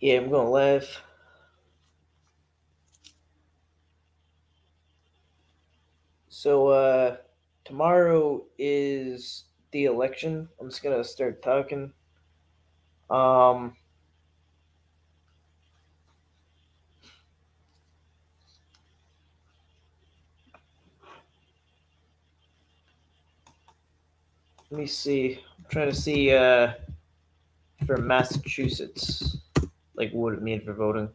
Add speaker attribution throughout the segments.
Speaker 1: Yeah, I'm going live. So, tomorrow is the election. I'm just gonna start talking. Um, Let me see. I'm trying to see for Massachusetts, like what it mean for voting.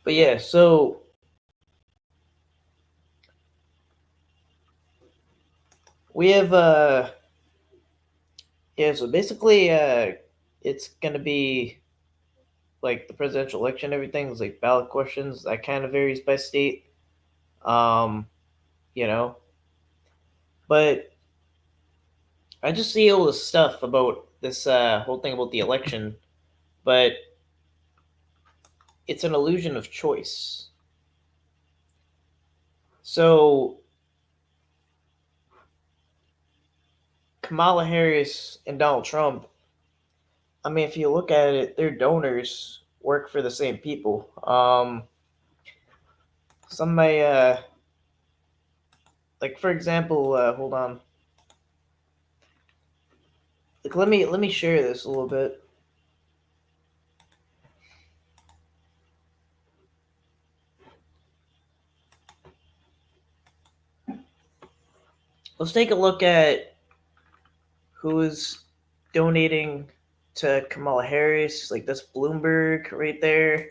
Speaker 1: But yeah, so we have yeah, so basically it's gonna be like the presidential election. Everything's like ballot questions. That kind of varies by state. Um, you know, but I just see all this stuff about this whole thing about the election, but it's an illusion of choice. So Kamala Harris and Donald Trump, I mean, if you look at it, their donors work for the same people. Some may, like for example, hold on, like let me share this a little bit. Let's take a look at who is donating to Kamala Harris. Like that's Bloomberg right there.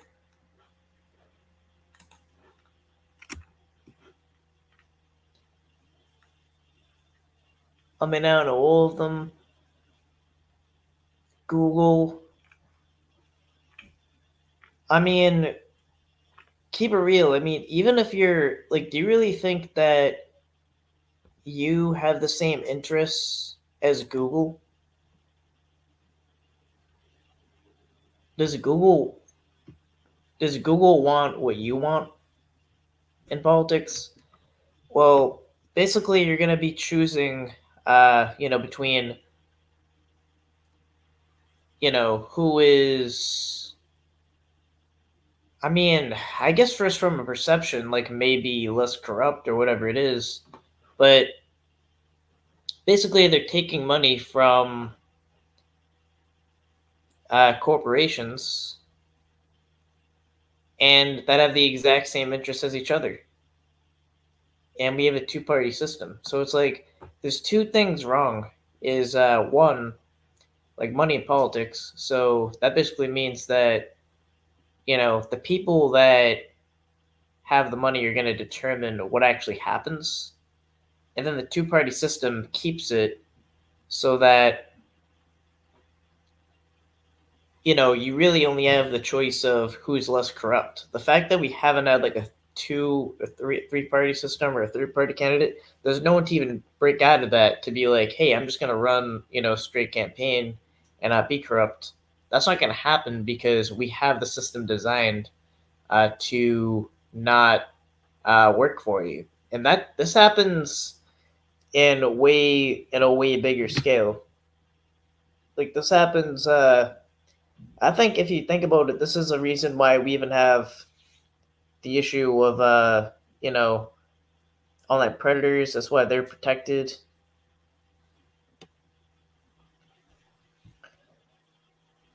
Speaker 1: I mean, I don't know all of them. Google. I mean, keep it real. I mean, even if you're like, do you really think that you have the same interests as Google? Does Google does Google want what you want in politics? Well, basically, you're gonna be choosing, between who is. I mean, I guess first from a perception, like maybe less corrupt or whatever it is, but basically they're taking money from corporations and that have the exact same interests as each other. And we have a two-party system. So it's like there's two things wrong. Is one, like money in politics. So that basically means that the people that have the money are going to determine what actually happens, and then the two-party system keeps it so that you really only have the choice of who's less corrupt. The fact that we haven't had like a three party system or a third party candidate, there's no one to even break out of that to be like, hey, I'm just gonna run, straight campaign and not be corrupt. That's not gonna happen because we have the system designed to not work for you. And that this happens in a way bigger scale. Like this happens I think if you think about it, this is a reason why we even have the issue of you know, online predators. That's why they're protected.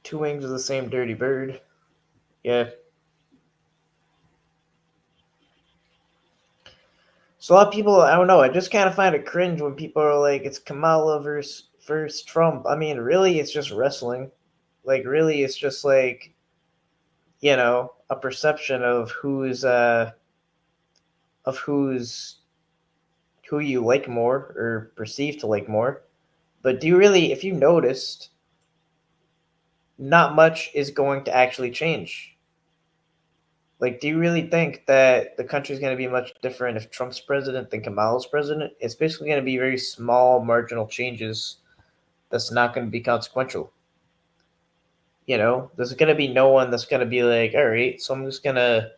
Speaker 1: Two wings of the same dirty bird. Yeah. So a lot of people, I don't know. I just kind of find it cringe when people are like, "It's Kamala versus Trump." I mean, really, it's just wrestling. Like, really, it's just like a perception of who's who you like more or perceive to like more. But do you really, if you noticed, not much is going to actually change. Like, do you really think that the country's going to be much different if Trump's president than Kamala's president? It's basically going to be very small, marginal changes that's not going to be consequential. You know, there's going to be no one that's going to be like, all right, so we're just going to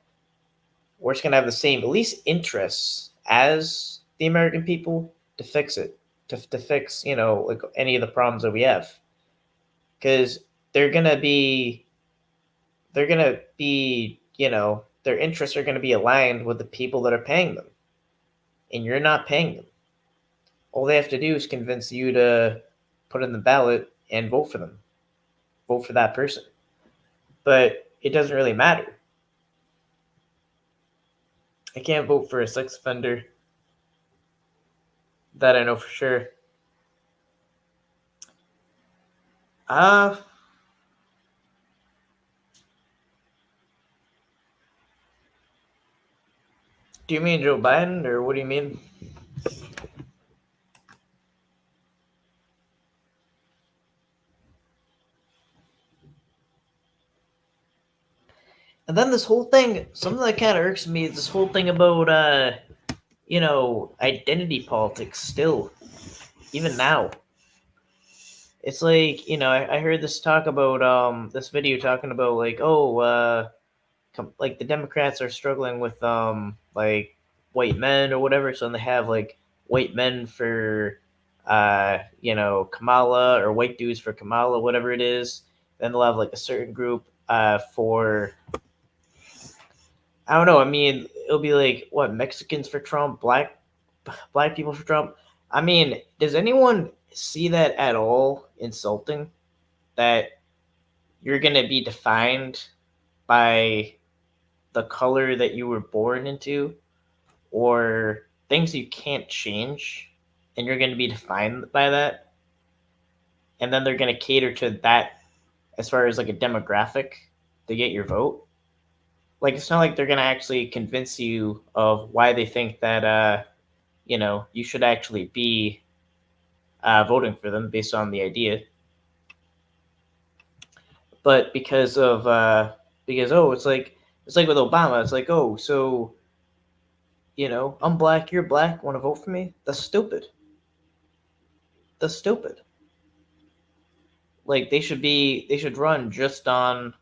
Speaker 1: have the same, at least interests as the American people to fix it, to fix, you know, like any of the problems that we have. Because they're going to be, you know, their interests are going to be aligned with the people that are paying them. And you're not paying them. All they have to do is convince you to put in the ballot and vote for them, vote for that person. But it doesn't really matter. I can't vote for a sex offender. That I know for sure. Uh, do you mean Joe Biden, or what do you mean? And then this whole thing, something that kind of irks me is this whole thing about, you know, identity politics still, even now. It's like, you know, I heard this talk about, this video talking about, like, oh, like the Democrats are struggling with, like white men or whatever. So they have like white men for, you know, Kamala, or white dudes for Kamala, whatever it is. Then they'll have like a certain group, for, I don't know. I mean, it'll be like what, Mexicans for Trump, black people for Trump. I mean, does anyone see that at all insulting? That you're gonna be defined by the color that you were born into, or things you can't change, and you're going to be defined by that, and then they're going to cater to that as far as like a demographic to get your vote. Like, it's not like they're going to actually convince you of why they think that, you know, you should actually be, voting for them based on the idea, but because, oh, it's like with Obama. It's like, oh, so, you know, I'm black, you're black, want to vote for me? That's stupid. That's stupid. Like, they should run just on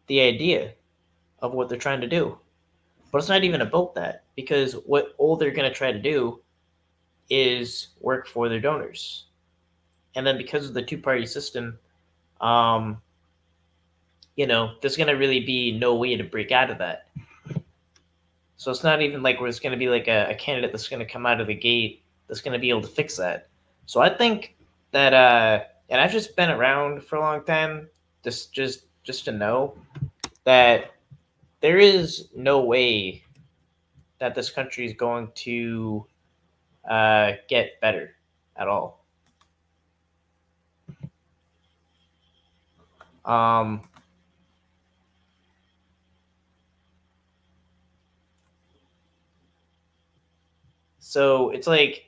Speaker 1: the idea of what they're trying to do. But it's not even about that, because what all they're going to try to do is work for their donors. And then because of the two-party system, um, you know, there's going to really be no way to break out of that. So it's not even like where it's going to be like a candidate that's going to come out of the gate that's going to be able to fix that. So I think that, and I've just been around for a long time, just to know that there is no way that this country is going to, get better at all. Um, so it's like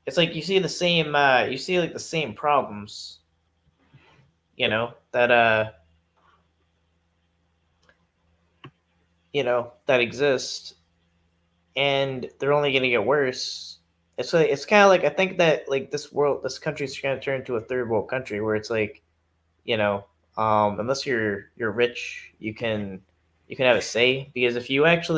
Speaker 1: you see like the same problems, you know, that, you know, that exist, and they're only going to get worse. It's like, it's kind of like, I think that like this country's going to turn into a third world country where it's like, you know, unless you're rich, you can have a say, because if you get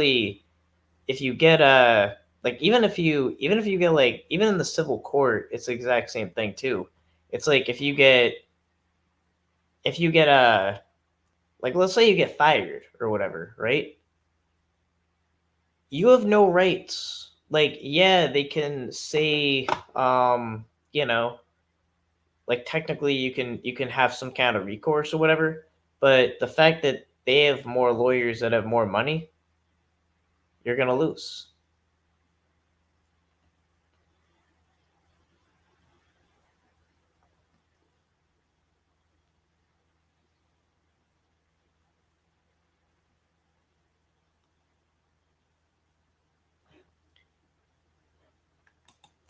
Speaker 1: like, even if you get like, even in the civil court, it's the exact same thing too. It's like if you get like, let's say you get fired or whatever, right? You have no rights. Like, yeah, they can say, you know, like technically you can have some kind of recourse or whatever, but the fact that they have more lawyers that have more money, you're gonna lose.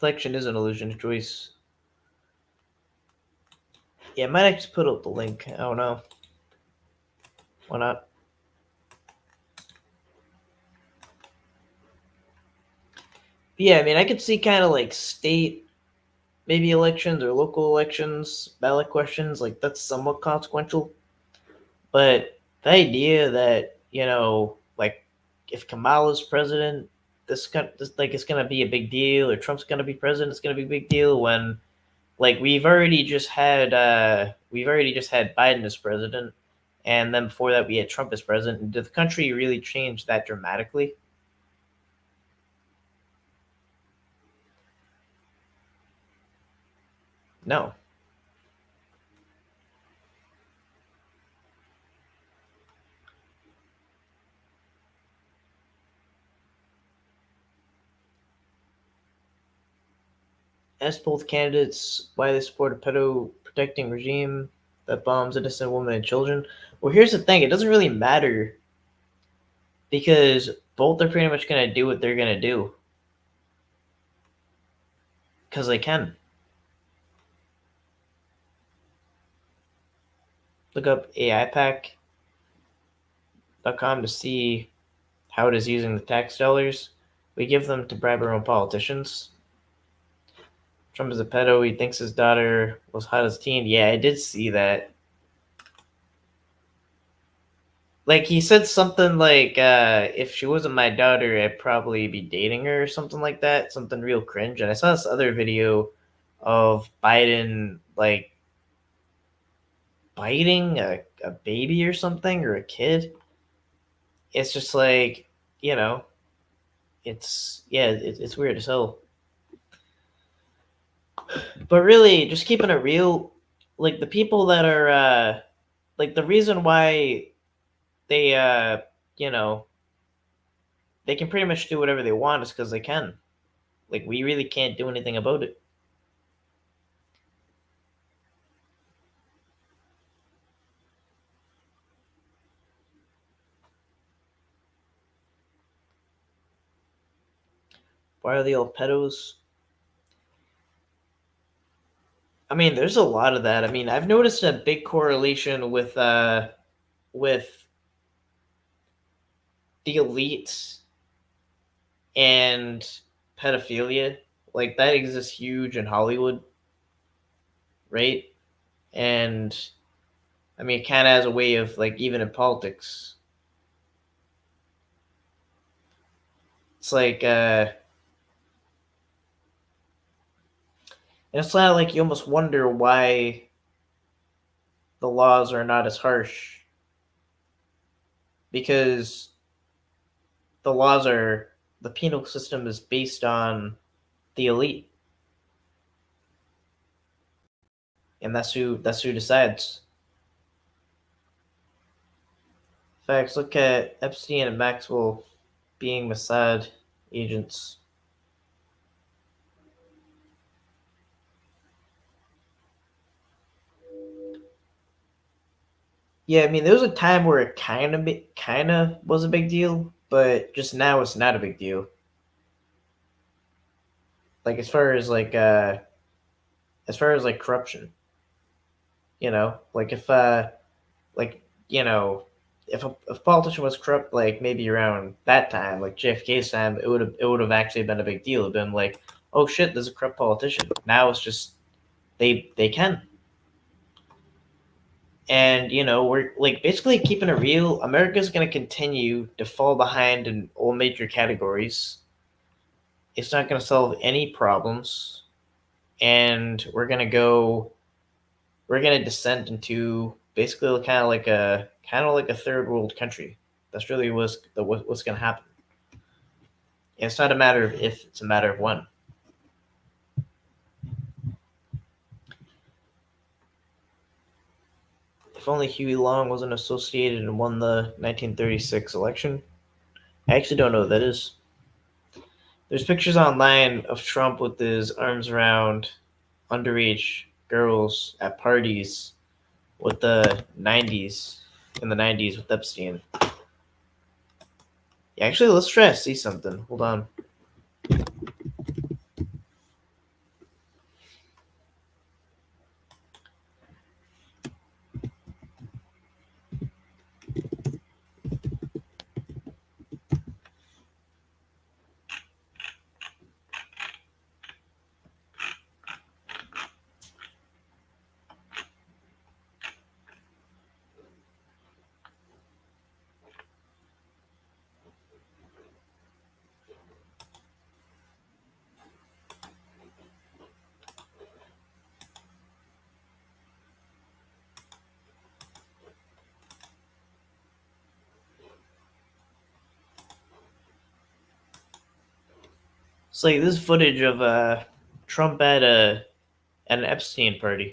Speaker 1: Selection is an illusion of choice. Yeah, I might actually put up the link. I don't know. Why not? Yeah, I mean, I could see kind of like state maybe elections or local elections, ballot questions, like that's somewhat consequential. But the idea that, like if Kamala's president, this like it's gonna be a big deal, or Trump's gonna be president, it's gonna be a big deal when like we've already just had Biden as president, and then before that we had Trump as president. And did the country really change that dramatically? No. Asked both candidates why they support a pedo protecting regime that bombs innocent women and children. Well, here's the thing: it doesn't really matter because both are pretty much gonna do what they're gonna do because they can. Look up AIPAC.com to see how it is using the tax dollars we give them to bribe our own politicians. Trump is a pedo. He thinks his daughter was hot as a teen. Yeah, I did see that. Like he said something like, "If she wasn't my daughter, I'd probably be dating her," or something like that. Something real cringe. And I saw this other video of Biden like biting a baby or something or a kid. It's just like, you know, it's weird as hell. But really, just keeping it real, like the people that are like the reason why they you know they can pretty much do whatever they want is because they can. Like we really can't do anything about it. Why are they all pedos? I mean, there's a lot of that. I mean, I've noticed a big correlation with the elite and pedophilia. Like that exists huge in Hollywood, right? And I mean, kind of as a way of like even in politics, it's like and it's not like you almost wonder why the laws are not as harsh because the penal system is based on the elite, and that's who decides. Facts. Look at Epstein and Maxwell being Mossad agents. Yeah, I mean, there was a time where it kind of was a big deal, but just now it's not a big deal. Like as far as like corruption, like like you know, if a politician was corrupt, like maybe around that time, like JFK's time, it would have actually been a big deal. It'd been like, oh shit, there's a corrupt politician. Now it's just they can. And we're like basically keeping it real. America's going to continue to fall behind in all major categories. It's not going to solve any problems, and we're going to descend into basically kind of like a third world country. That's really what's going to happen. And it's not a matter of if, it's a matter of when. If only Huey Long wasn't associated and won the 1936 election. I actually don't know what that is. There's pictures online of Trump with his arms around underage girls at parties with the 90s in the 90s with Epstein. Yeah, actually, let's try to see something. Hold on. It's like this footage of Trump at an Epstein party.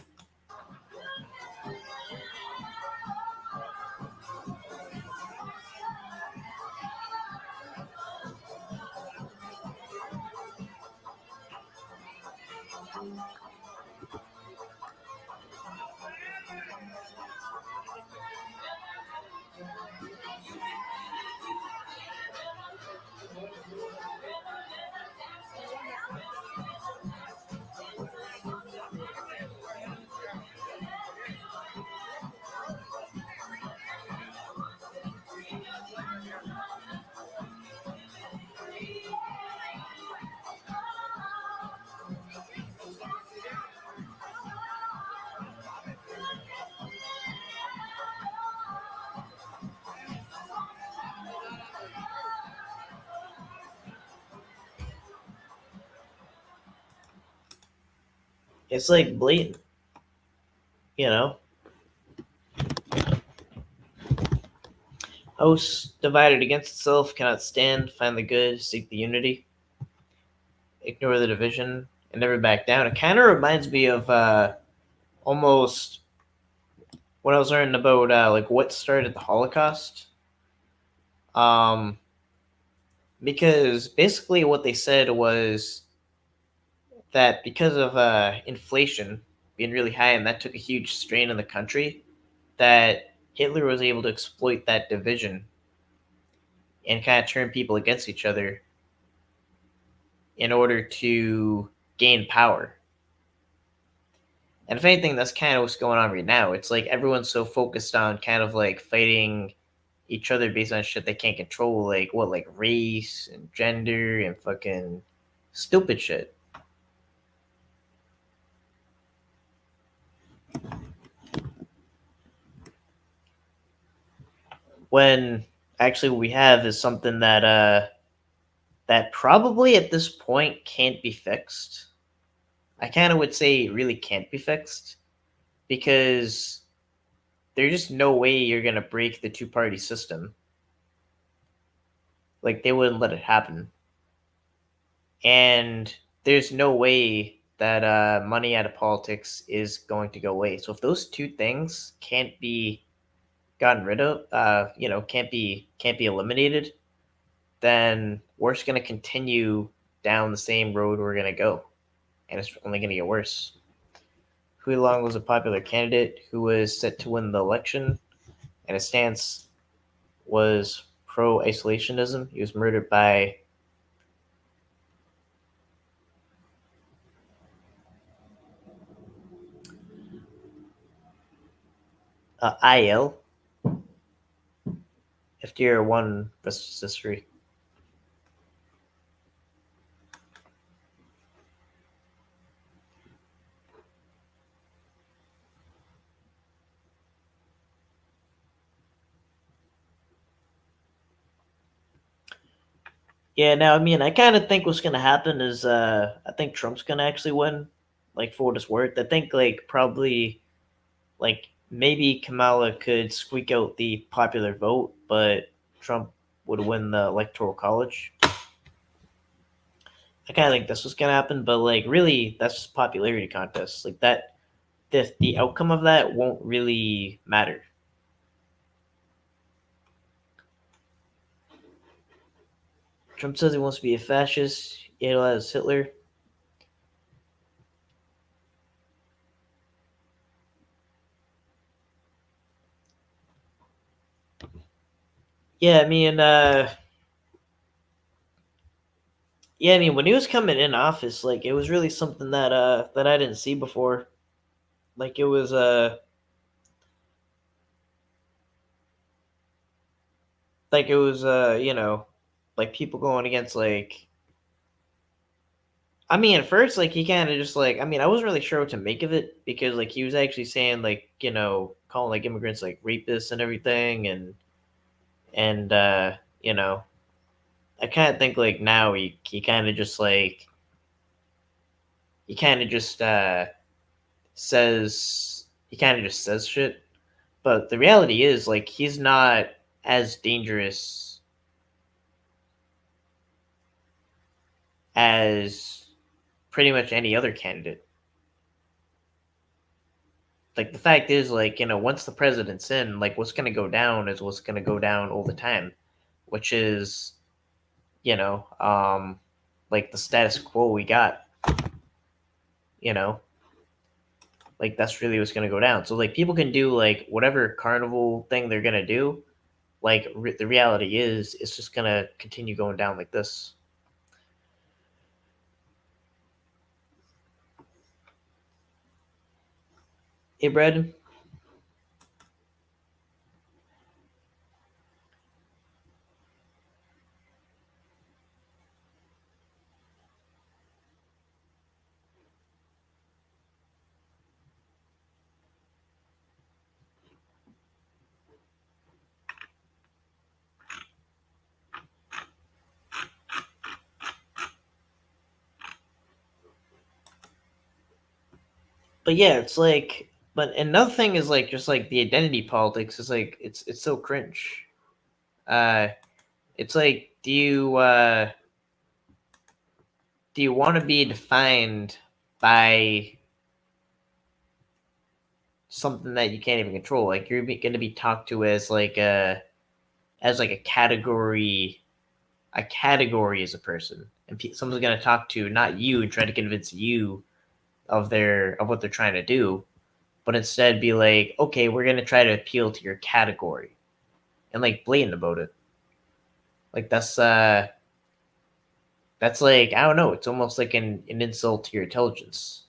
Speaker 1: It's like blatant, you know. House divided against itself cannot stand, find the good, seek the unity, ignore the division, and never back down. It kind of reminds me of almost when I was learning about like what started the Holocaust. Um, because basically what they said was that because of inflation being really high and that took a huge strain on the country, that Hitler was able to exploit that division and kind of turn people against each other in order to gain power. And if anything, that's kind of what's going on right now. It's like everyone's so focused on kind of like fighting each other based on shit they can't control, like what, like race and gender and fucking stupid shit. When actually what we have is something that probably at this point can't be fixed. I kind of would say it really can't be fixed because there's just no way you're gonna break the two party system. Like they wouldn't let it happen, and there's no way that money out of politics is going to go away. So if those two things can't be gotten rid of, can't be eliminated, then we're just gonna continue down the same road we're gonna go, and it's only gonna get worse. Hui Long was a popular candidate who was set to win the election, and his stance was pro isolationism. He was murdered by IL. FDR won rest history. Yeah, now I mean, I kind of think what's gonna happen is I think Trump's gonna actually win. Like for what it's worth, I think like probably like maybe Kamala could squeak out the popular vote, but Trump would win the electoral college. I kind of think that's what's gonna happen, but like really, that's just popularity contest. Like that, the outcome of that won't really matter. Trump says he wants to be a fascist. Yale as Hitler. Yeah, I mean, yeah, I mean, when he was coming in office, like it was really something that I didn't see before. Like it was like people going against like. I mean, at first, like he kind of just like I mean, I wasn't really sure what to make of it because like he was actually saying like calling like immigrants like rapists and everything and I kind of think like now he kind of just like he kind of just says he kind of just says shit. But the reality is, like, he's not as dangerous. as pretty much any other candidate. Like the fact is, like, once the president's in, like what's going to go down is what's going to go down all the time, which is, you know, like the status quo we got, you know, like that's really what's going to go down. So like people can do like whatever carnival thing they're going to do. Like the reality is, it's just going to continue going down like this. Hey, Brad. But yeah, it's like, but another thing is like just like the identity politics is like it's so cringe. Uh, it's like, do you want to be defined by something that you can't even control? Like you're going to be talked to as like a category as a person, and someone's going to talk to not you and try to convince you of what they're trying to do, but instead be like, okay, we're going to try to appeal to your category, and like blatant about it. Like that's like, I don't know, it's almost like an insult to your intelligence.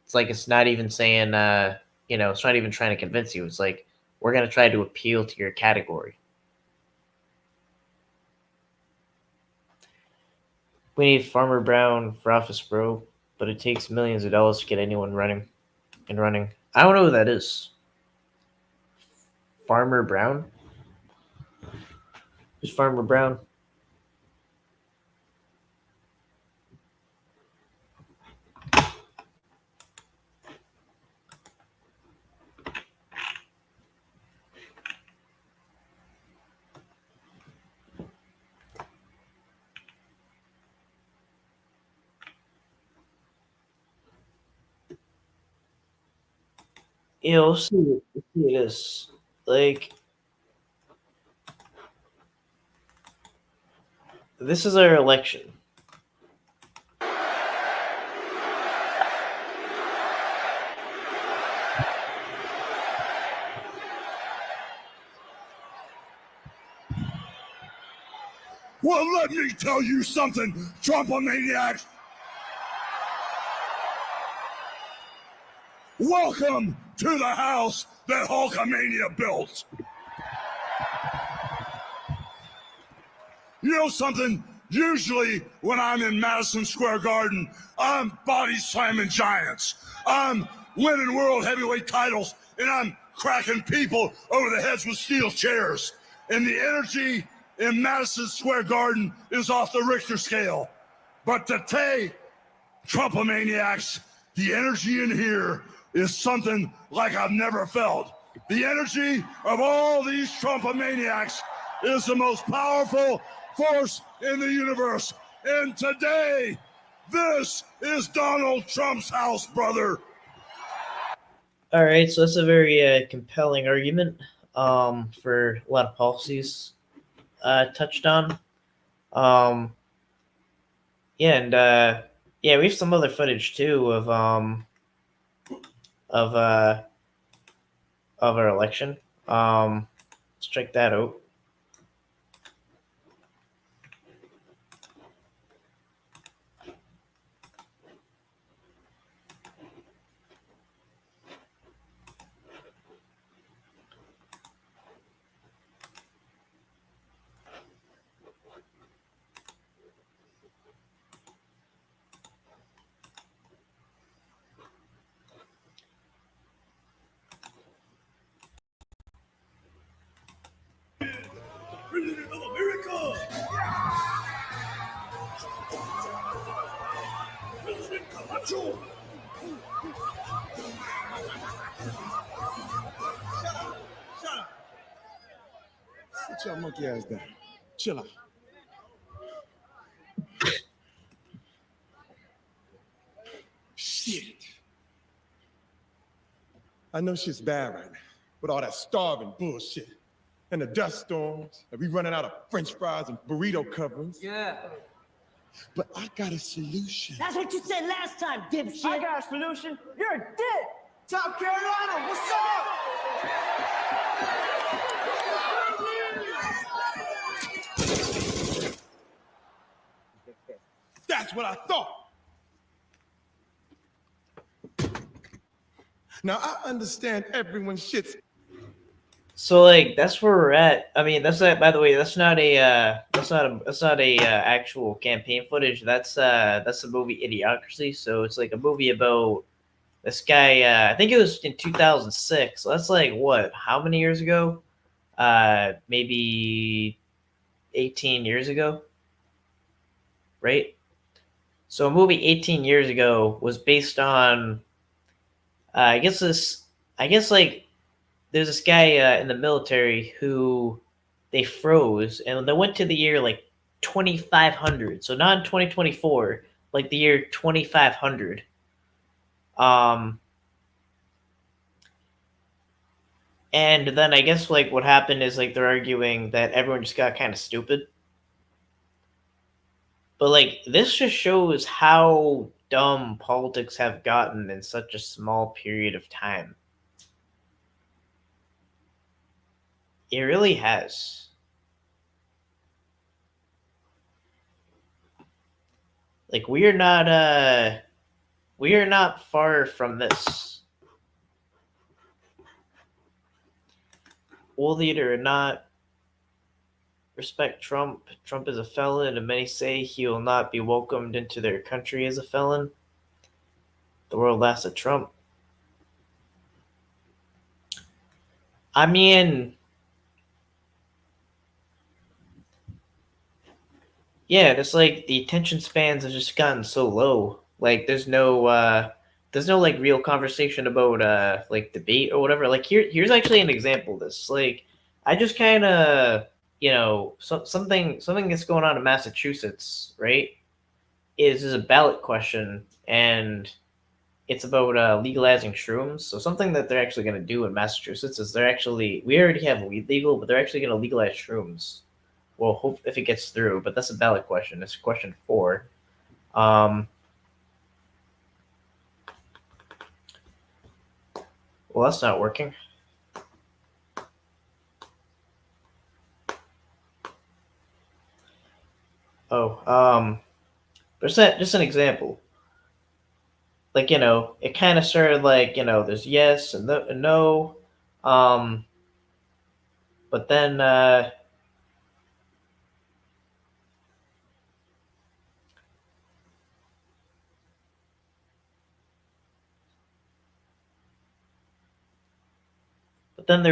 Speaker 1: It's like it's not even saying it's not even trying to convince you. It's like, we're going to try to appeal to your category. We need Farmer Brown for office, bro, but it takes millions of dollars to get anyone running. I don't know who that is. Farmer Brown? Who's Farmer Brown? We'll see. We'll see it is. Like, this is our election.
Speaker 2: Well, let me tell you something, Trumpomaniacs. Welcome to the house that Hulkamania built. You know something? Usually when I'm in Madison Square Garden, I'm body slamming giants. I'm winning world heavyweight titles, and I'm cracking people over the heads with steel chairs. And the energy in Madison Square Garden is off the Richter scale. But today, Trumpomaniacs, the energy in here is something like I've never felt. The energy of all these Trumpomaniacs is the most powerful force in the universe. And today, this is Donald Trump's house, brother.
Speaker 1: All right, so that's a very compelling argument for a lot of policies touched on. Yeah, and yeah, we have some other footage too of uh, of our election. Let's check that out.
Speaker 2: President of America! President Camacho! Shut up! Sit your monkey ass down. Chill out.
Speaker 3: Shit. I know shit's bad right now, with all that starving bullshit. And the dust storms, and we running out of French fries and burrito coverings.
Speaker 4: Yeah.
Speaker 3: But I got a solution.
Speaker 5: That's what you said last time, dipshit.
Speaker 4: I got a solution. You're a dick.
Speaker 3: South Carolina, what's up? That's what I thought. Now I understand everyone shits.
Speaker 1: So like that's where we're at. I mean, that's not. By the way, that's not a actual campaign footage. That's the movie Idiocracy. So it's like a movie about this guy. I think it was in 2006. So that's like what? How many years ago? Maybe 18 years ago, right? So a movie 18 years ago was based on. I guess like there's this guy in the military who they froze, and they went to the year like 2500. So not in 2024, like the year 2500. And then I guess like what happened is like they're arguing that everyone just got kind of stupid. But like this just shows how dumb politics have gotten in such a small period of time. It really has. Like we are not far from this. Will leader or not respect Trump. Trump is a felon, and many say he will not be welcomed into their country as a felon. The world laughs at Trump. I mean, yeah, it's like the attention spans have just gotten so low. Like there's no like real conversation about like debate or whatever. Like here's actually an example of this. Like I just kind of something that's going on in Massachusetts, right? Is a ballot question, and it's about legalizing shrooms. So something that they're actually going to do in Massachusetts is we already have weed legal, but they're actually going to legalize shrooms. Well, hope if it gets through, but that's a ballot question. It's question 4. Well, that's not working. Oh, there's just an example. Like, it kind of started like, there's yes and no. But then, there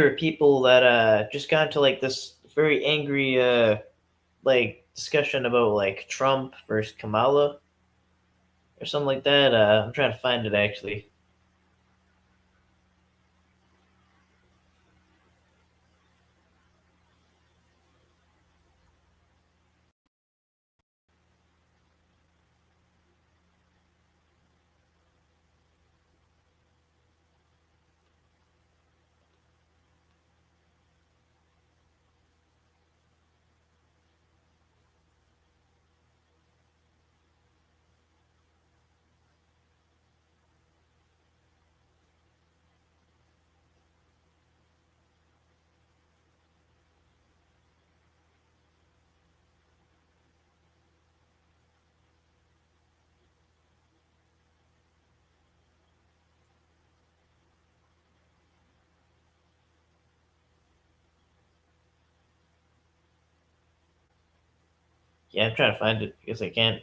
Speaker 1: were people that just got into like this very angry like discussion about like Trump versus Kamala or something like that. I'm trying to find it actually. Yeah, I'm trying to find it because I can't.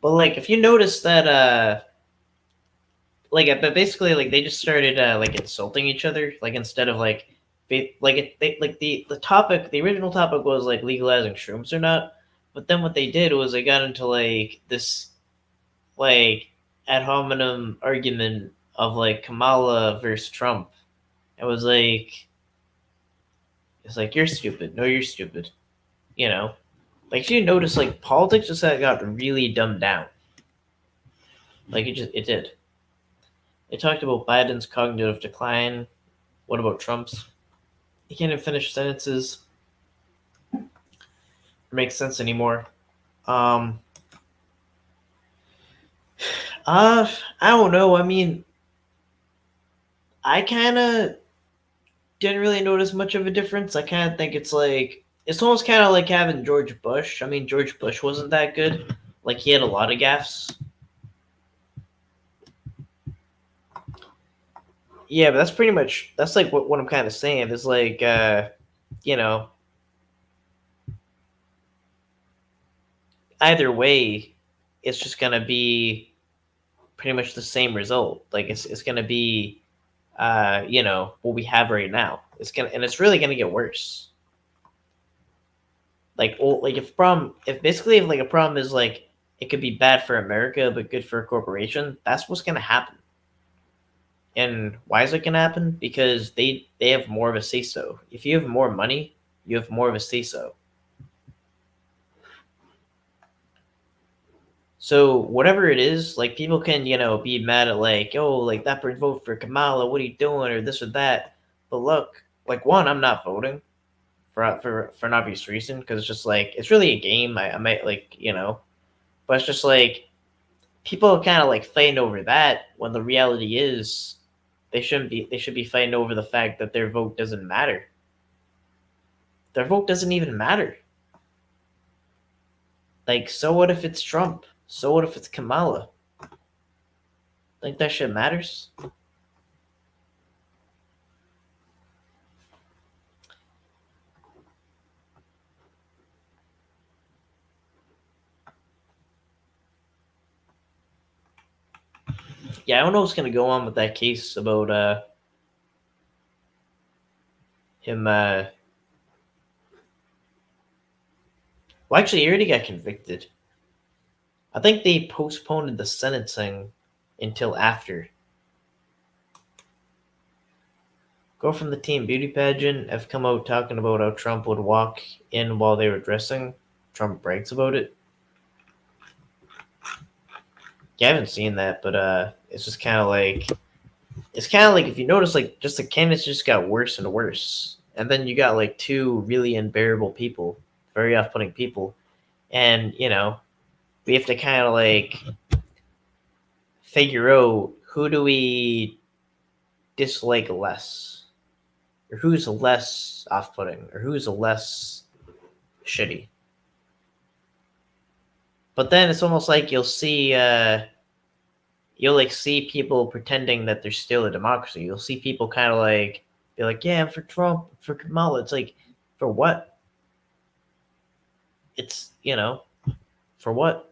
Speaker 1: But like, if you notice that, but basically, like they just started like insulting each other, like instead of like, the topic, the original topic was like legalizing shrooms or not. But then what they did was they got into like this, like ad hominem argument of like Kamala versus Trump. It was like, it's like you're stupid. No, you're stupid. You know, like if you notice, like politics just got really dumbed down. Like it did. It talked about Biden's cognitive decline. What about Trump's? He can't even finish sentences or make sense anymore. Um, I don't know. I mean, I kind of didn't really notice much of a difference. I kind of think it's almost kind of like having George Bush. I mean, George Bush wasn't that good. Like he had a lot of gaffes. Yeah, but that's like what I'm kind of saying is like you know, either way, it's just gonna be pretty much the same result. Like it's gonna be what we have right now. It's really gonna get worse. Like if like a problem is like it could be bad for America but good for a corporation, that's what's gonna happen. And why is it gonna happen? Because they have more of a say so. If you have more money, you have more of a say so. So whatever it is, like people can, be mad at like, oh, like that person vote for Kamala, what are you doing, or this or that. But look, like one, I'm not voting for an obvious reason because it's just like it's really a game. I might like but it's just like people are kind of like fighting over that when the reality is they shouldn't be. They should be fighting over the fact that their vote doesn't matter. Their vote doesn't even matter. Like, so what if it's Trump? So what if it's Kamala? Think that shit matters? Yeah, I don't know what's gonna go on with that case about him. Well, actually, he already got convicted. I think they postponed the sentencing until after. Girl from the Teen Beauty pageant have come out talking about how Trump would walk in while they were dressing. Trump brags about it. Yeah, I haven't seen that, but it's just kind of like if you notice, like just the candidates just got worse and worse, and then you got like two really unbearable people, very off-putting people, and we have to kind of like figure out who do we dislike less, or who's less off-putting, or who's less shitty. But then it's almost like you'll like see people pretending that there's still a democracy. You'll see people kind of like be like, "Yeah, I'm for Trump, for Kamala." It's like, for what? It's for what?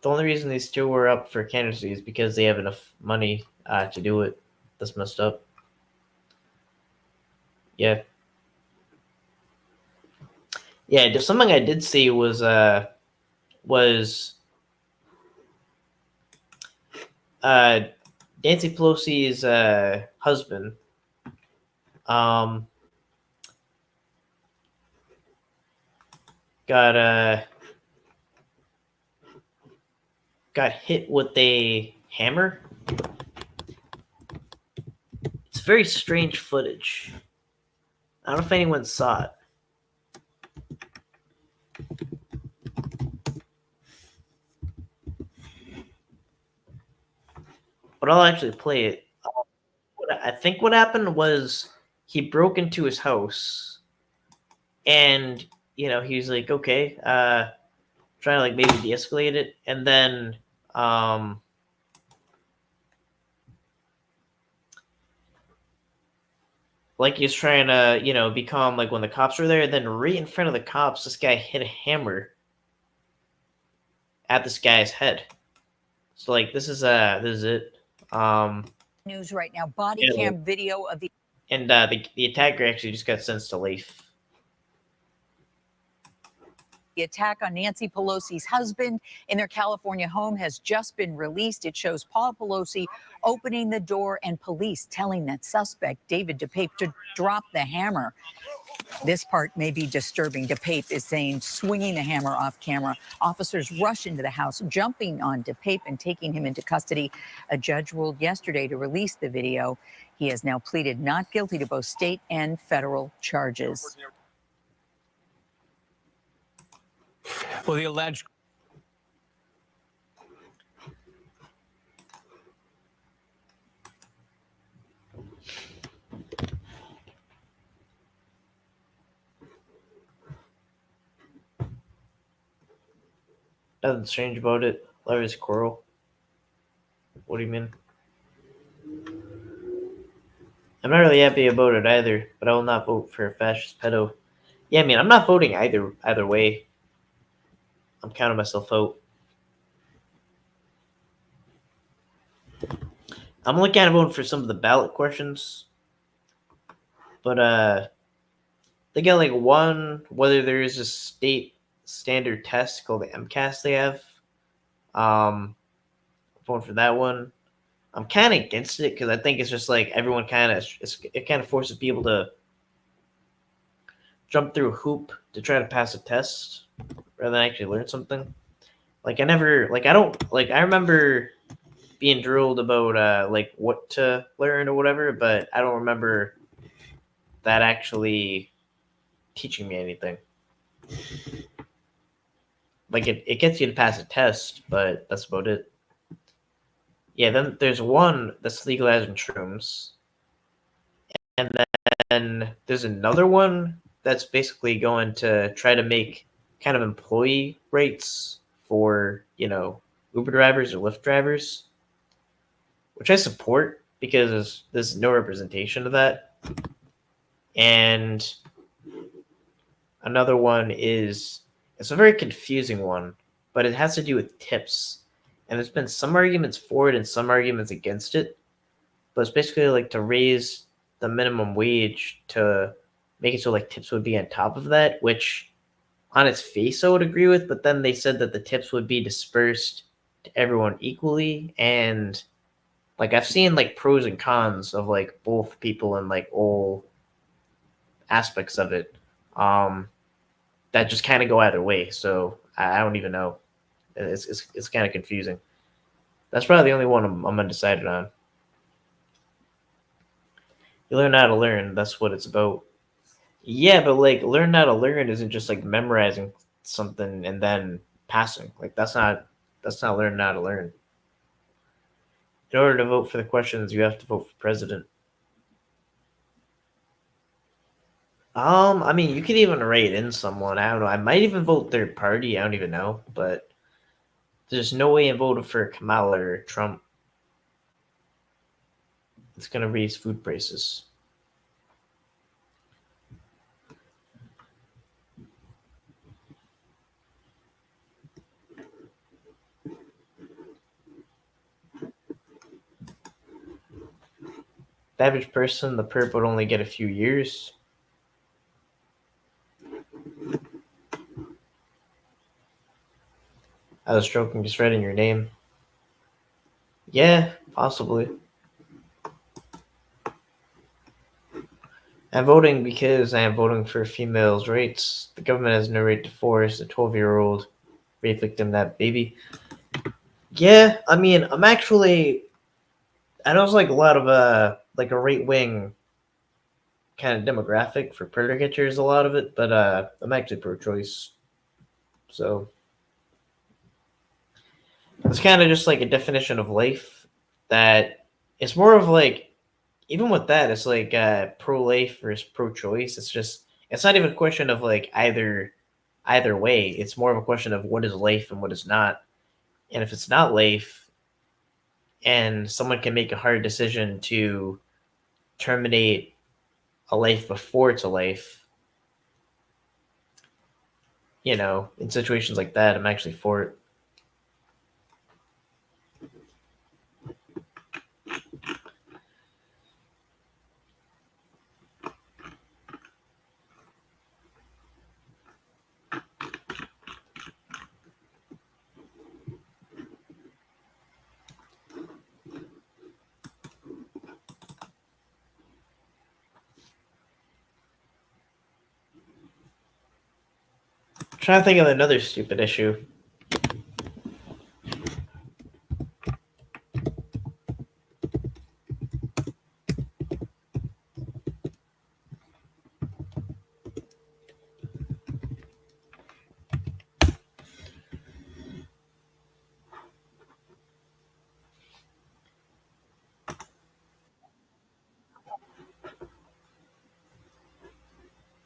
Speaker 1: The only reason these two were up for candidacy is because they have enough money to do it. That's messed up. Yeah. Yeah, something I did see was Nancy Pelosi's husband. Got hit with a hammer. It's very strange footage. I don't know if anyone saw it. But I'll actually play it. I think what happened was he broke into his house, and he was like, okay, trying to like maybe de-escalate it, and then like he was trying to be calm, like when the cops were there. Then right in front of the cops, this guy hit a hammer at this guy's head. So like this is it.
Speaker 6: News right now. Body cam video of the
Speaker 1: the attacker actually just got sentenced to life.
Speaker 6: The attack on Nancy Pelosi's husband in their California home has just been released. It shows Paul Pelosi opening the door and police telling that suspect, David DePape, to drop the hammer. This part may be disturbing. DePape is saying swinging the hammer off camera. Officers rush into the house, jumping on DePape and taking him into custody. A judge ruled yesterday to release the video. He has now pleaded not guilty to both state and federal charges.
Speaker 7: Well, the alleged
Speaker 1: Nothing strange about it. Larry's quarrel. What do you mean? I'm not really happy about it either, but I will not vote for a fascist pedo. Yeah, I mean, I'm not voting either way. I'm counting myself out. I'm only kind of voting for some of the ballot questions, but they got like one, whether there is a state standard test called the MCAS they have. I'm voting for that one. I'm kind of against it because I think it's just like everyone it kind of forces people to jump through a hoop to try to pass a test rather than actually learn something. I remember being drilled about like what to learn or whatever, but I don't remember that actually teaching me anything. Like it gets you to pass a test, but that's about it. Yeah, then there's one that's legalizing shrooms. And then there's another one that's basically going to try to make kind of employee rates for, Uber drivers or Lyft drivers, which I support because there's no representation of that. And another one it's a very confusing one, but it has to do with tips. And there's been some arguments for it and some arguments against it. But it's basically like to raise the minimum wage to make it so like tips would be on top of that, which on its face I would agree with. But then they said that the tips would be dispersed to everyone equally. And like I've seen like pros and cons of like both people and like all aspects of it that just kind of go either way. So I don't even know. It's kind of confusing. That's probably the only one I'm undecided on. You learn how to learn. That's what it's about. Yeah, but like learn how to learn isn't just like memorizing something and then passing. Like that's not learning how to learn. In order to vote for the questions, you have to vote for president. I mean, you could even rate in someone. I don't know. I might even vote third party. I don't even know, but there's no way I voted for Kamala or Trump. It's going to raise food prices. The average person, the perp would only get a few years. I was joking, just writing your name. Yeah, possibly. I'm voting because I am voting for females' rights. The government has no right to force a 12-year-old rape victim that baby. Yeah, I mean, I know it's like a lot of like a right-wing kind of demographic for predator catchers, a lot of it, but I'm actually pro-choice. So it's kind of just like a definition of life that it's more of like, even with that, it's like pro-life versus pro-choice. It's not even a question of like either way. It's more of a question of what is life and what is not. And if it's not life, and someone can make a hard decision to terminate a life before it's a life, in situations like that, I'm actually for it. trying to think of another stupid issue.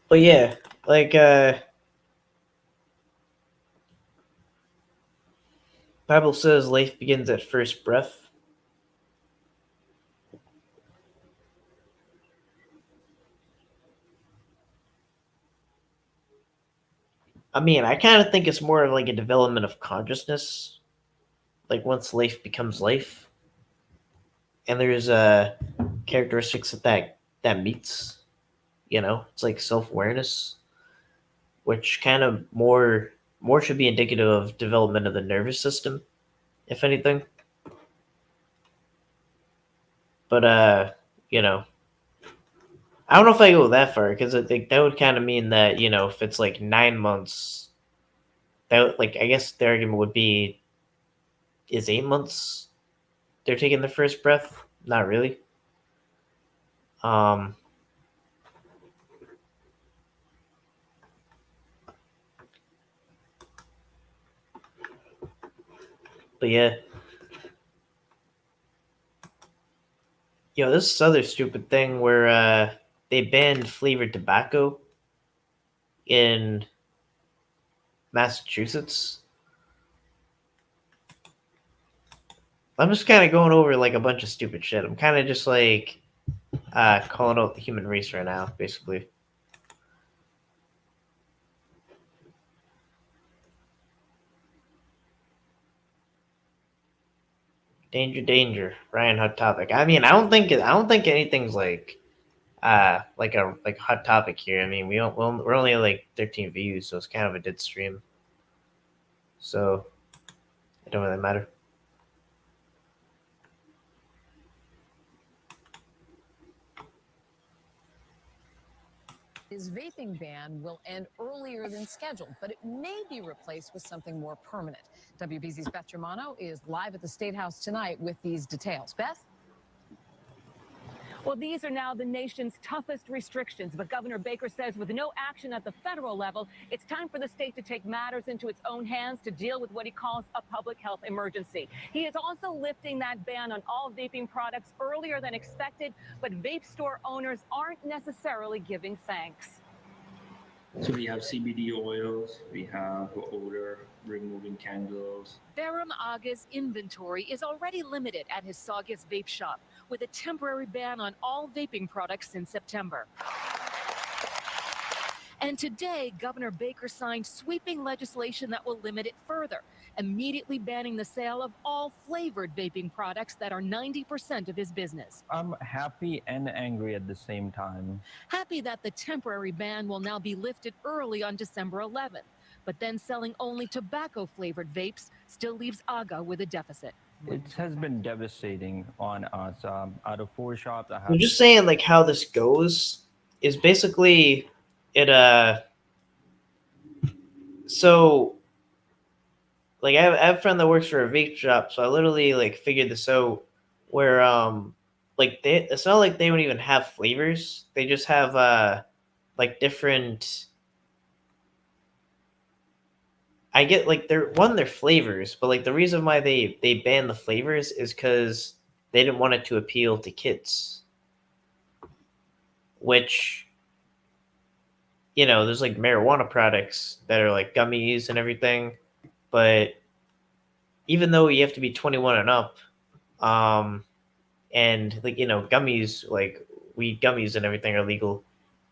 Speaker 1: But yeah, like Bible says life begins at first breath. I mean, I kind of think it's more of like a development of consciousness. Like once life becomes life, and there's characteristics that meets. You know, it's like self-awareness, which kind of more should be indicative of development of the nervous system, if anything. But you know, I don't know if I go that far because I think that would kind of mean that, you know, if it's like 9 months, that like I guess the argument would be, is 8 months they're taking the first breath? Not really. Um, but yeah, yo, this other stupid thing where they banned flavored tobacco in Massachusetts. I'm just kind of going over like a bunch of stupid shit. I'm kind of just like calling out the human race right now, basically. Danger, danger. Ryan, hot topic. I mean, I don't think anything's like a hot topic here. I mean, we're only at like 13 views, so it's kind of a dead stream. So it don't really matter.
Speaker 8: His vaping ban will end earlier than scheduled, but it may be replaced with something more permanent. WBZ's Beth Germano is live at the State House tonight with these details. Beth?
Speaker 4: Well, these are now the nation's toughest restrictions, but Governor Baker says with no action at the federal level, it's time for the state to take matters into its own hands to deal with what he calls a public health emergency. He is also lifting that ban on all vaping products earlier than expected, but vape store owners aren't necessarily giving thanks.
Speaker 9: So we have CBD oils, we have odor removing candles.
Speaker 8: Baram Aga's inventory is already limited at his Saugus vape shop, with a temporary ban on all vaping products since September. And today, Governor Baker signed sweeping legislation that will limit it further, immediately banning the sale of all flavored vaping products that are 90% of his business.
Speaker 10: I'm happy and angry at the same time.
Speaker 8: Happy that the temporary ban will now be lifted early on December 11th, but then selling only tobacco-flavored vapes still leaves Aga with a deficit.
Speaker 10: It has been devastating on us. Out of 4 shops, I have.
Speaker 1: I'm just saying, like, how this goes is basically it. So, like, I have a friend that works for a vape shop, so I literally like figured this out. Where like it's not like they don't even have flavors; they just have like different. I get like they're flavors, but like the reason why they banned the flavors is because they didn't want it to appeal to kids. Which, you know, there's like marijuana products that are like gummies and everything, but even though you have to be 21 and up, and like, you know, gummies, like weed gummies and everything are legal,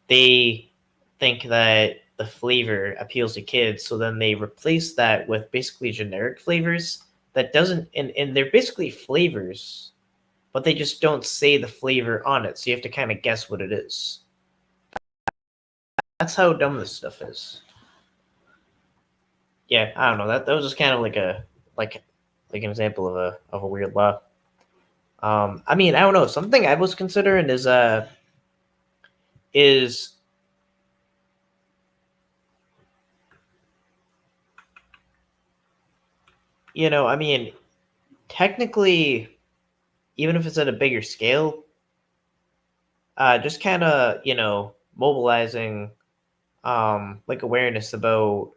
Speaker 1: they think that the flavor appeals to kids, so then they replace that with basically generic flavors that doesn't, and they're basically flavors, but they just don't say the flavor on it, so you have to kind of guess what it is. That's how dumb this stuff is. Yeah, I don't know. That was just kind of like an example of a weird law. I mean, I don't know. Something I was considering is I mean, technically, even if it's at a bigger scale, just kind of, mobilizing, like awareness about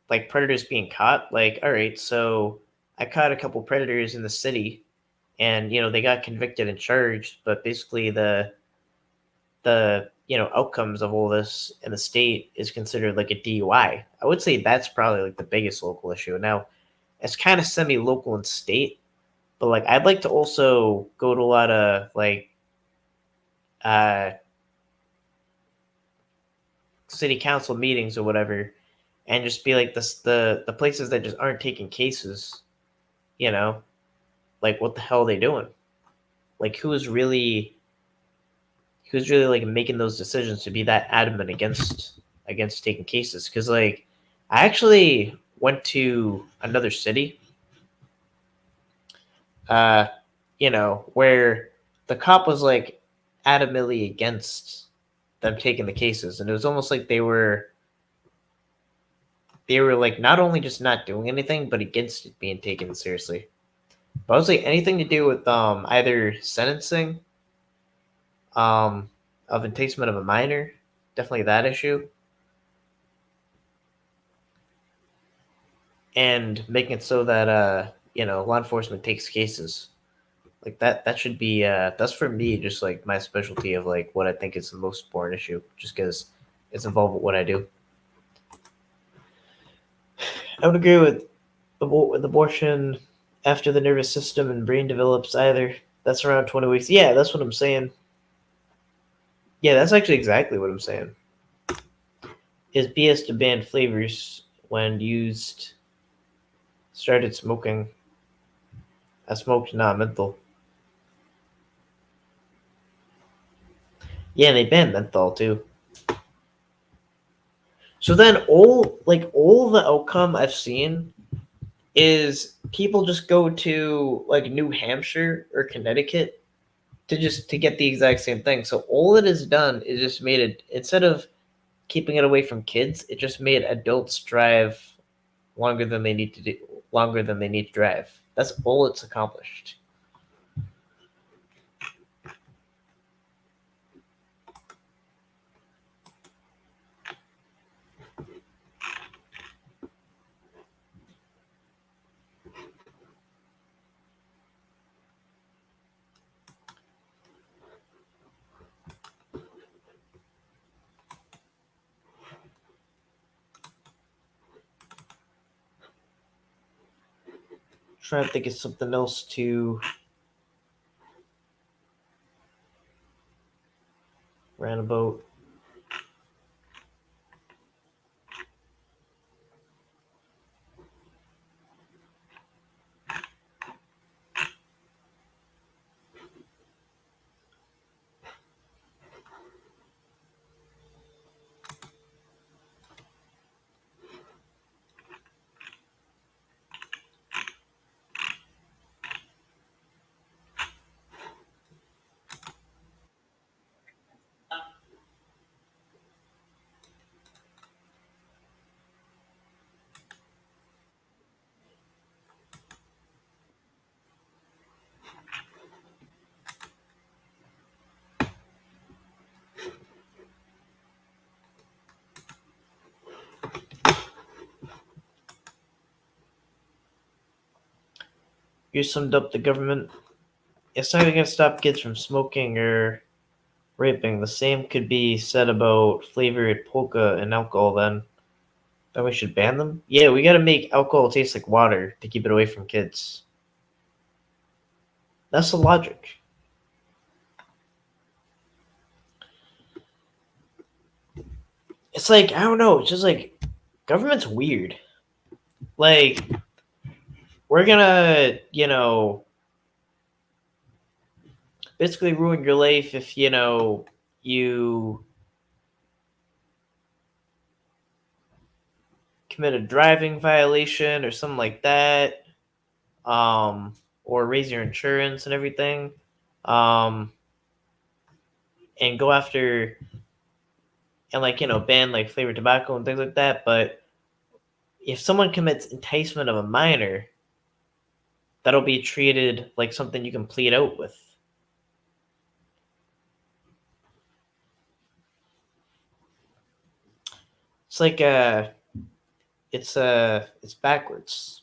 Speaker 1: like predators being caught. Like, all right, so I caught a couple predators in the city, and they got convicted and charged, but basically the outcomes of all this in the state is considered like a DUI. I would say that's probably like the biggest local issue. Now, it's kind of semi-local and state, but like I'd like to also go to a lot of like uh city council meetings or whatever, and just be like this the places that just aren't taking cases, you know, like what the hell are they doing? Like who's really like making those decisions to be that adamant against taking cases? Because like I actually went to another city, uh, where the cop was like adamantly against them taking the cases, and it was almost like they were like not only just not doing anything, but against it being taken seriously. But I was like anything to do with either sentencing, of enticement of a minor, definitely that issue, and making it so that law enforcement takes cases like that should be that's for me just like my specialty of like what I think is the most important issue, just because it's involved with what I do. I would agree with abortion after the nervous system and brain develops either. That's around 20 weeks. Yeah, that's what I'm saying. Yeah, that's actually exactly what I'm saying. Is BS to ban flavors when used started smoking. I smoked not menthol. Yeah, they banned menthol too. So then all the outcome I've seen is people just go to like New Hampshire or Connecticut to get the exact same thing. So all it has done is just made it, instead of keeping it away from kids, it just made adults drive longer than they need to do longer than they need to drive. That's all it's accomplished. Trying to think of something else to rant about. You summed up the government. It's not going to stop kids from smoking or raping. The same could be said about flavored polka and alcohol then. Then we should ban them? Yeah, we gotta make alcohol taste like water to keep it away from kids. That's the logic. It's like, I don't know, it's just like government's weird. Like, we're gonna, basically ruin your life if, you commit a driving violation or something like that. Or raise your insurance and everything. And go after and like, ban like flavored tobacco and things like that, but if someone commits enticement of a minor, that'll be treated like something you can plead out with. It's like it's backwards.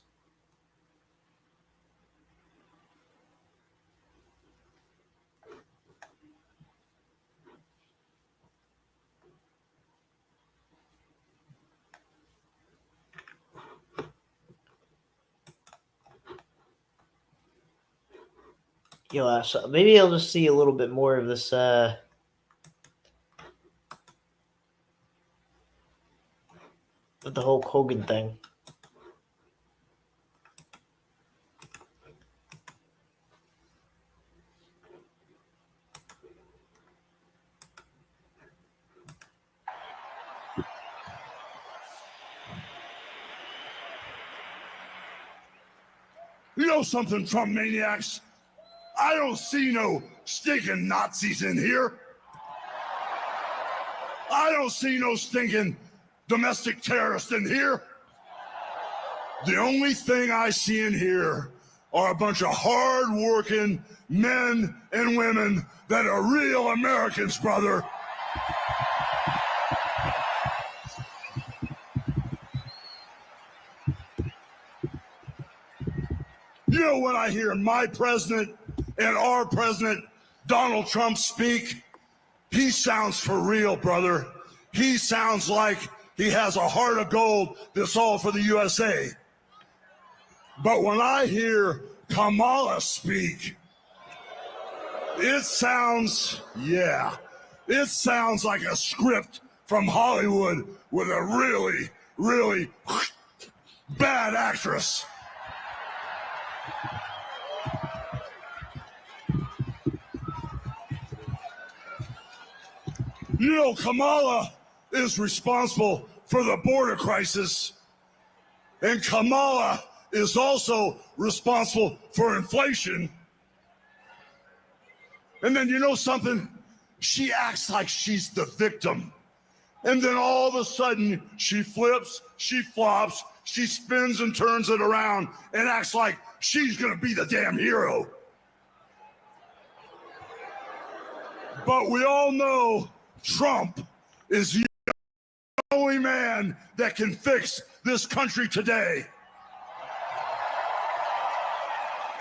Speaker 1: So maybe I'll just see a little bit more of this with the Hulk Hogan thing.
Speaker 2: You know something, Trump maniacs? I don't see no stinking Nazis in here. I don't see no stinking domestic terrorists in here. The only thing I see in here are a bunch of hard-working men and women that are real Americans, brother. You know, when I hear my president and our president, Donald Trump, speak, he sounds for real, brother. He sounds like he has a heart of gold that's all for the USA. But when I hear Kamala speak, it sounds like a script from Hollywood with a really, really bad actress. You know, Kamala is responsible for the border crisis, and Kamala is also responsible for inflation. And then you know something? She acts like she's the victim. And then all of a sudden, she flips, she flops, she spins and turns it around and acts like she's gonna be the damn hero. But we all know Trump is the only man that can fix this country today.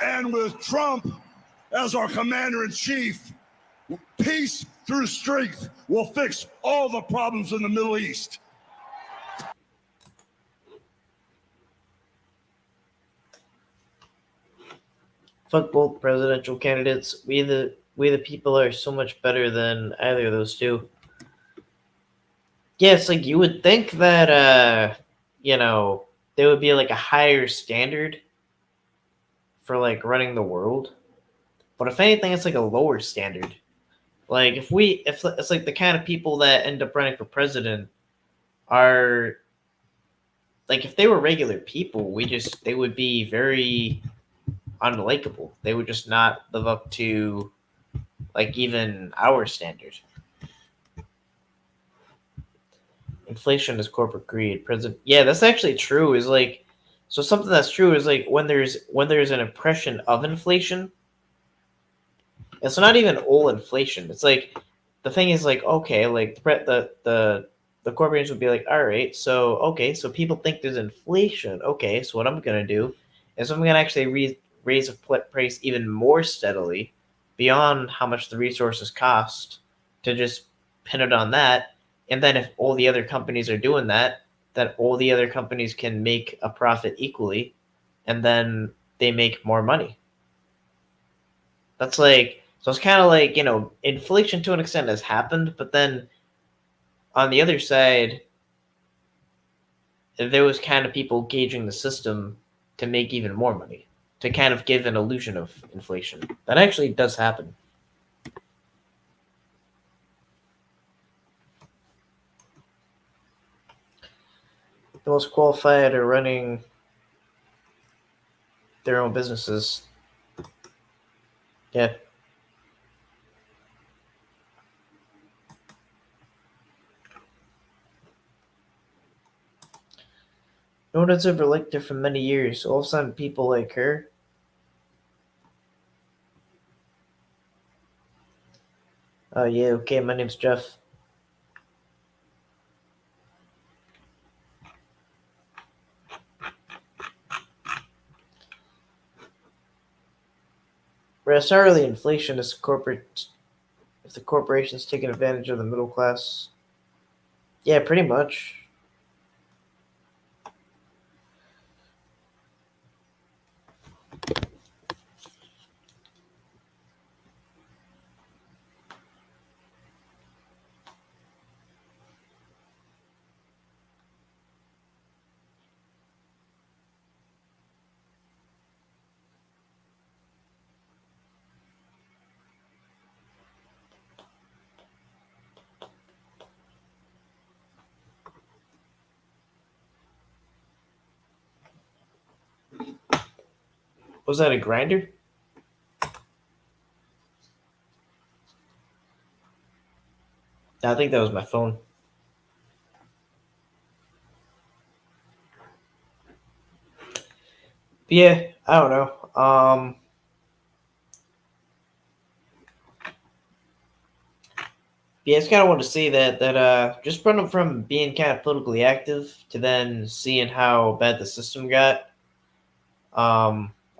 Speaker 2: And with Trump as our commander-in-chief, peace through strength will fix all the problems in the Middle East.
Speaker 1: Fuck both presidential candidates. We the people are so much better than either of those two. Yeah, it's like you would think that there would be like a higher standard for like running the world. But if anything, it's like a lower standard. Like if it's like the kind of people that end up running for president are like, if they were regular people, they would be very unlikable. They would just not live up to like even our standard. Inflation is corporate greed. Yeah, that's actually true. Is like, so something that's true is like when there's an impression of inflation, it's not even all inflation. It's like the thing is like, okay, like the corporations would be like, all right, so people think there's inflation. Okay, so what I'm gonna do is I'm gonna actually raise the price even more steadily beyond how much the resources cost to just pin it on that. And then if all the other companies are doing that, then all the other companies can make a profit equally, and then they make more money. That's like, so it's kind of like, inflation to an extent has happened, but then on the other side, there was kind of people gauging the system to make even more money, to kind of give an illusion of inflation. That actually does happen. The most qualified are running their own businesses. Yeah. No one has ever liked her for many years. All of a sudden, people like her. Yeah, okay, my name's Jeff. But it's not really inflation, it's if the corporation's taking advantage of the middle class. Yeah, pretty much. Was that a grinder? I think that was my phone. But yeah, I don't know. Yeah, I just kind of want to say that just from being kind of politically active to then seeing how bad the system got.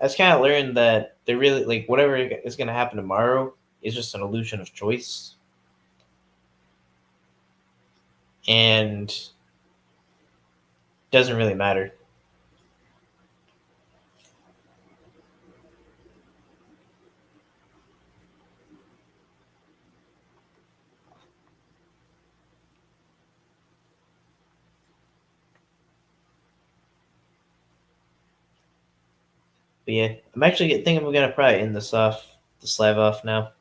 Speaker 1: I just kind of learned that they really like whatever is going to happen tomorrow is just an illusion of choice, and doesn't really matter. But yeah, I'm actually thinking we're gonna probably end this off, the slab off now.